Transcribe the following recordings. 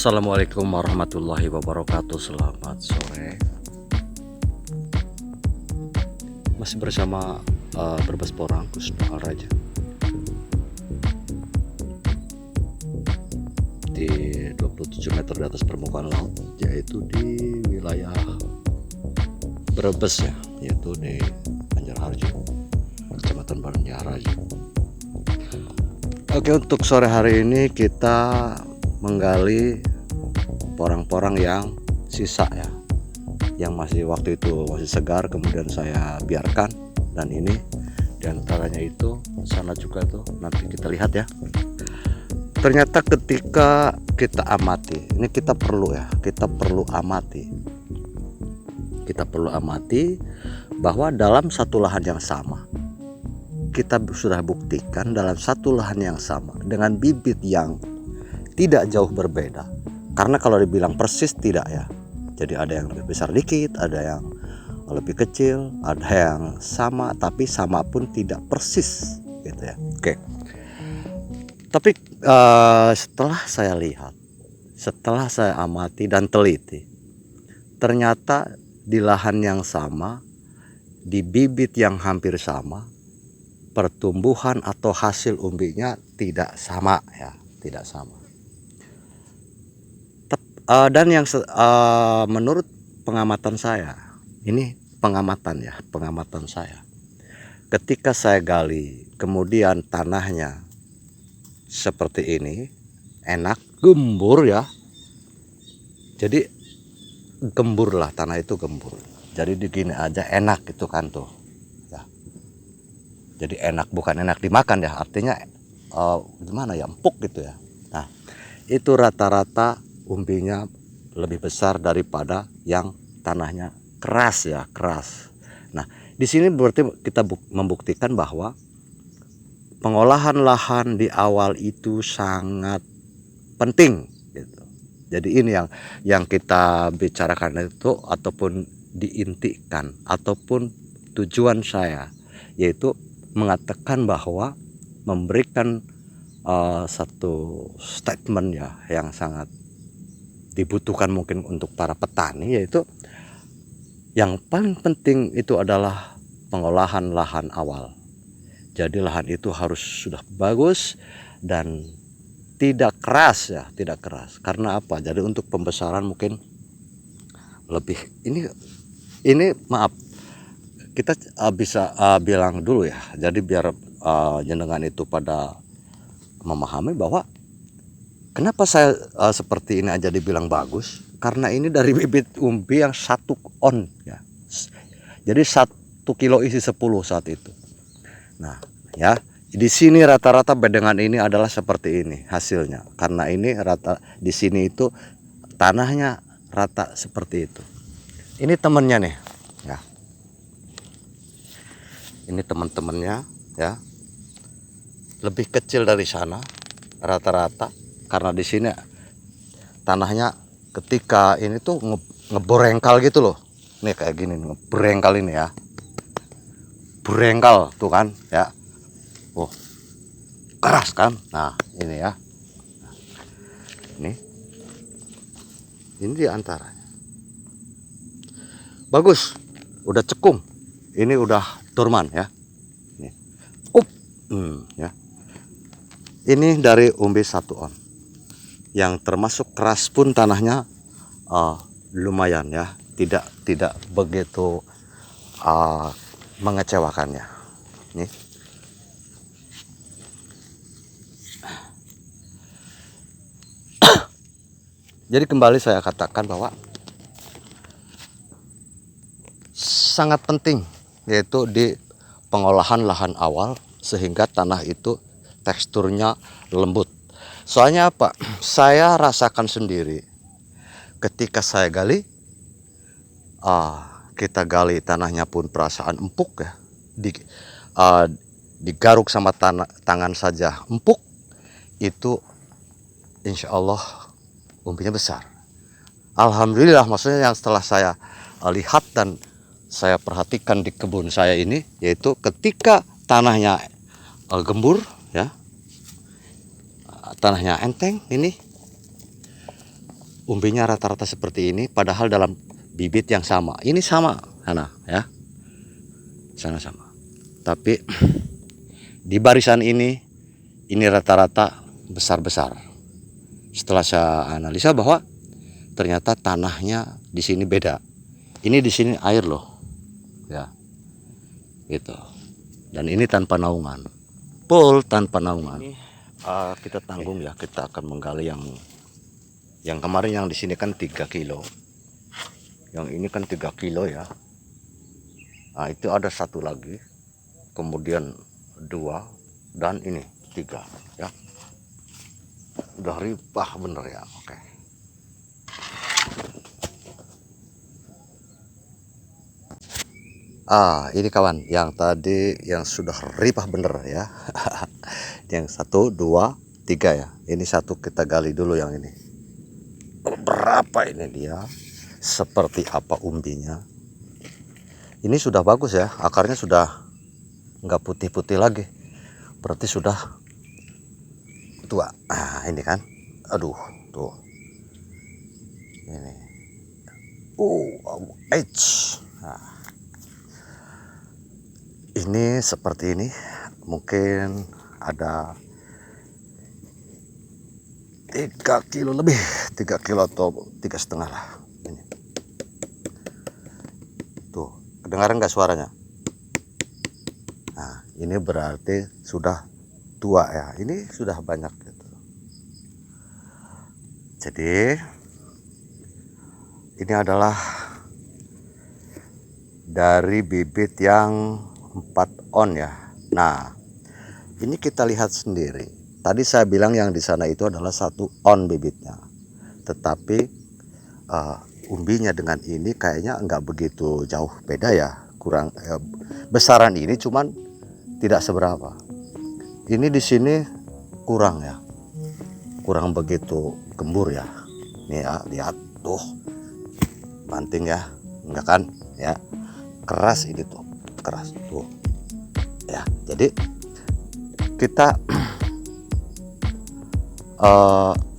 Assalamualaikum warahmatullahi wabarakatuh. Selamat sore. Masih bersama Berbes Porang Kusno Raja di 27 meter di atas permukaan laut, yaitu di wilayah Brebes ya, yaitu di Banjarharjo, Kecamatan Banjarharjo. Oke, untuk sore hari ini kita menggali porang-porang yang sisa ya, yang masih waktu itu masih segar, kemudian saya biarkan. Dan ini diantaranya itu sana juga tuh, nanti kita lihat ya. Ternyata ketika kita amati, ini kita perlu amati bahwa dalam satu lahan yang sama, kita sudah buktikan dalam satu lahan yang sama dengan bibit yang tidak jauh berbeda. Karena kalau dibilang persis tidak ya, jadi ada yang lebih besar dikit, ada yang lebih kecil, ada yang sama, tapi sama pun tidak persis gitu ya. Oke. Tapi setelah saya lihat, setelah saya amati dan teliti, ternyata di lahan yang sama, di bibit yang hampir sama, pertumbuhan atau hasil umbinya tidak sama ya, tidak sama. Dan yang menurut pengamatan saya, ini pengamatan saya, ketika saya gali, kemudian tanahnya seperti ini, enak, gembur ya. Jadi gembur lah, tanah itu gembur. Jadi begini aja enak gitu kan tuh ya. Jadi enak, bukan enak dimakan ya, artinya gimana ya, empuk gitu ya. Nah, itu rata-rata umbinya lebih besar daripada yang tanahnya keras ya, keras. Nah, di sini berarti kita membuktikan bahwa pengolahan lahan di awal itu sangat penting gitu. Jadi ini yang kita bicarakan itu, ataupun diintikan, ataupun tujuan saya, yaitu mengatakan bahwa memberikan satu statement ya yang sangat dibutuhkan mungkin untuk para petani, yaitu yang paling penting itu adalah pengolahan lahan awal. Jadi lahan itu harus sudah bagus dan tidak keras ya, tidak keras. Karena apa? Jadi untuk pembesaran mungkin lebih ini maaf, kita bisa bilang dulu ya. Jadi biar jenengan itu pada memahami bahwa kenapa saya seperti ini aja dibilang bagus, karena ini dari bibit umbi yang 1 on ya. Jadi 1 kilo isi 10 saat itu. Nah ya, di sini rata-rata bedengan ini adalah seperti ini hasilnya. Karena ini rata di sini itu tanahnya rata seperti itu. Ini temennya nih ya. Ini teman-temannya ya. Lebih kecil dari sana rata-rata, karena di sini tanahnya ketika ini tuh ngeborengkal gitu loh. Nih kayak gini, ngeborengkal ini ya. Borengkal tuh kan ya. Oh, keras kan. Nah, ini ya. Ini di antaranya. Bagus. Udah cekung. Ini udah turman ya. Nih. Ya. Ini dari umbi 1 on, yang termasuk keras pun tanahnya lumayan ya, tidak begitu mengecewakannya. Nih. Jadi kembali saya katakan bahwa sangat penting, yaitu di pengolahan lahan awal sehingga tanah itu teksturnya lembut. Soalnya apa? Saya rasakan sendiri ketika saya gali, kita gali tanahnya pun perasaan empuk ya. Digaruk sama tangan saja empuk, itu insya Allah umbinya besar. Alhamdulillah, maksudnya yang setelah saya lihat dan saya perhatikan di kebun saya ini, yaitu ketika tanahnya gembur ya, tanahnya enteng ini, umbinya rata-rata seperti ini, padahal dalam bibit yang sama. Ini sama, sana ya, sana sama. Tapi di barisan ini rata-rata besar-besar. Setelah saya analisa bahwa ternyata tanahnya di sini beda. Ini di sini air loh, ya, gitu. Dan ini tanpa naungan, full tanpa naungan. Ini kita tanggung ya, kita akan menggali yang kemarin yang di sini kan 3 kilo, yang ini kan 3 kilo ya. Nah itu ada satu lagi, kemudian 2, dan ini 3 ya. Udah ripah bener ya. Oke. Ini kawan yang tadi yang sudah ripah bener ya. Yang 1, 2, 3 ya. Ini satu kita gali dulu yang ini. Berapa ini dia? Seperti apa umbinya? Ini sudah bagus ya. Akarnya sudah nggak putih-putih lagi. Berarti sudah tua. Ini kan. Aduh, tuh. Ini. Nah. Ini seperti ini, mungkin ada 3 kilo lebih, 3 kilo atau 3,5 lah. Ini. Tuh, kedengaran nggak suaranya? Nah, ini berarti sudah tua ya. Ini sudah banyak gitu. Jadi ini adalah dari bibit yang 4 on ya. Nah, ini kita lihat sendiri. Tadi saya bilang yang di sana itu adalah 1 on bibitnya. Tetapi umbinya dengan ini kayaknya nggak begitu jauh beda ya. Kurang besaran ini cuman tidak seberapa. Ini di sini kurang ya. Kurang begitu gembur ya. Nih ya, lihat tuh. Banting ya. Enggak kan? Ya. Keras ini tuh. Keras tuh ya. Jadi kita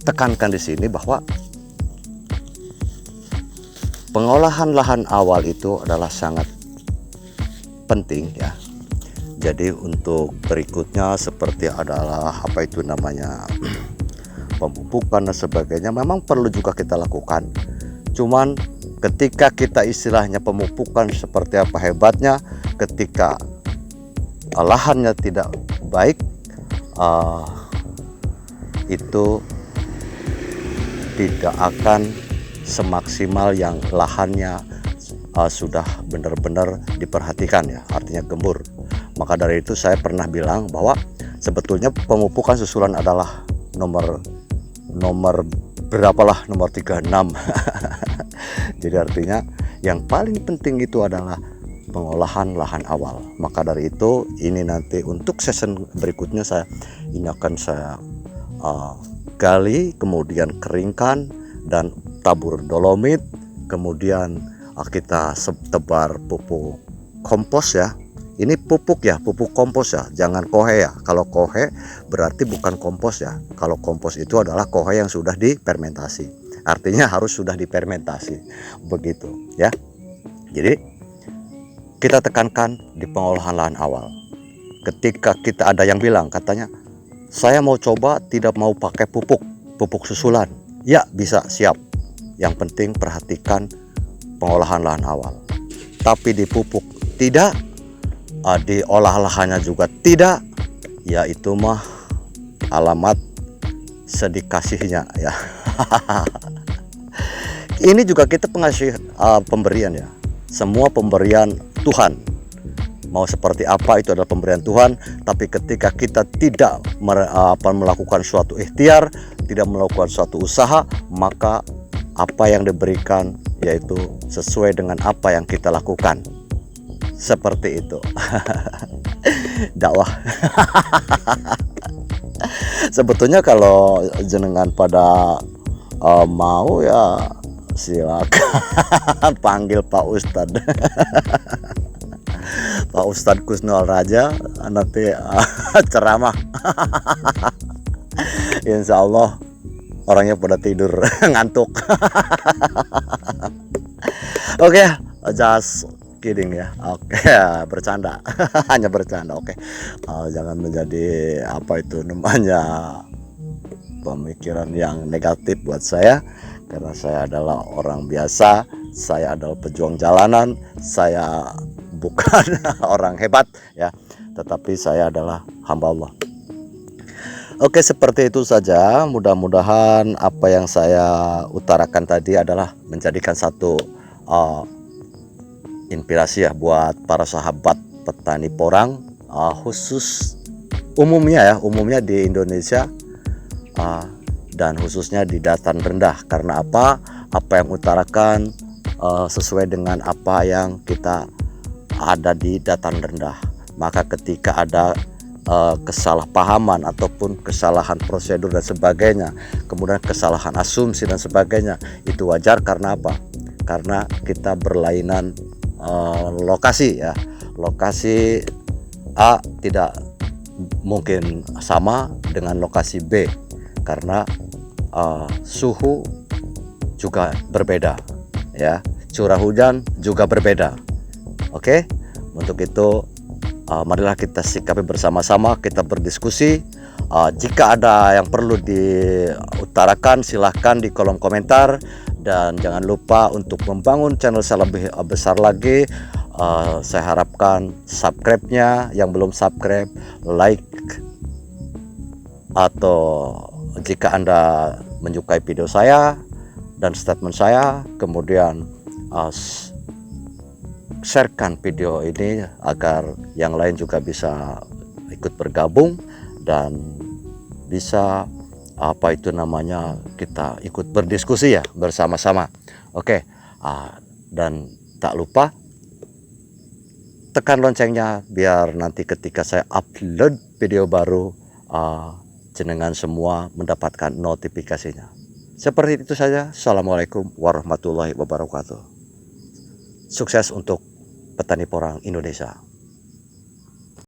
tekankan di sini bahwa pengolahan lahan awal itu adalah sangat penting ya. Jadi untuk berikutnya seperti adalah apa itu namanya pemupukan dan sebagainya memang perlu juga kita lakukan. Cuman ketika kita istilahnya pemupukan seperti apa hebatnya, ketika lahannya tidak baik, itu tidak akan semaksimal yang lahannya sudah benar-benar diperhatikan ya, artinya gembur. Maka dari itu saya pernah bilang bahwa sebetulnya pemupukan susulan adalah nomor berapalah, nomor 36. Jadi artinya yang paling penting itu adalah pengolahan lahan awal. Maka dari itu ini nanti untuk season berikutnya ini akan saya gali, kemudian keringkan dan tabur dolomit, kemudian kita tebar pupuk kompos ya. Ini pupuk ya, pupuk kompos ya, jangan kohe ya. Kalau kohe berarti bukan kompos ya. Kalau kompos itu adalah kohe yang sudah difermentasi. Artinya harus sudah difermentasi, begitu ya. Jadi kita tekankan di pengolahan lahan awal. Ketika kita ada yang bilang katanya, saya mau coba tidak mau pakai pupuk susulan. Ya bisa, siap. Yang penting perhatikan pengolahan lahan awal. Tapi di pupuk tidak, diolah lahannya juga tidak, ya itu mah alamat sedih kasihnya ya. Ini juga kita pengasih pemberian ya. Semua pemberian Tuhan. Mau seperti apa itu adalah pemberian Tuhan. Tapi ketika kita tidak melakukan suatu ikhtiar, tidak melakukan suatu usaha, maka apa yang diberikan yaitu sesuai dengan apa yang kita lakukan. Seperti itu. Dakwah. Sebetulnya kalau jenengan pada mau ya silakan panggil Pak Ustadz. Pak Ustadz Kusnul Raja nanti ceramah. Insya Allah orangnya pada tidur ngantuk. Oke, just kidding ya. Oke, bercanda. Hanya bercanda. Oke. Jangan menjadi apa itu namanya pemikiran yang negatif buat saya, karena saya adalah orang biasa, saya adalah pejuang jalanan, saya bukan orang hebat ya, tetapi saya adalah hamba Allah. Oke, seperti itu saja. Mudah-mudahan apa yang saya utarakan tadi adalah menjadikan satu inspirasi ya buat para sahabat petani porang, khusus umumnya di Indonesia, dan khususnya di dataran rendah. Karena apa yang utarakan sesuai dengan apa yang kita ada di dataran rendah. Maka ketika ada kesalahpahaman ataupun kesalahan prosedur dan sebagainya, kemudian kesalahan asumsi dan sebagainya, itu wajar. Karena apa? Karena kita berlainan lokasi ya. Lokasi A tidak mungkin sama dengan lokasi B, karena suhu juga berbeda ya, curah hujan juga berbeda. Oke, untuk itu marilah kita sikapi bersama-sama, kita berdiskusi. Jika ada yang perlu diutarakan, silahkan di kolom komentar. Dan jangan lupa untuk membangun channel saya lebih besar lagi. Saya harapkan subscribe-nya, yang belum subscribe, like, atau jika Anda menyukai video saya dan statement saya, kemudian sharekan video ini agar yang lain juga bisa ikut bergabung dan bisa apa itu namanya, kita ikut berdiskusi ya bersama-sama. Oke, dan tak lupa tekan loncengnya biar nanti ketika saya upload video baru, jenengan semua mendapatkan notifikasinya. Seperti itu saja. Assalamualaikum warahmatullahi wabarakatuh. Sukses untuk petani porang Indonesia.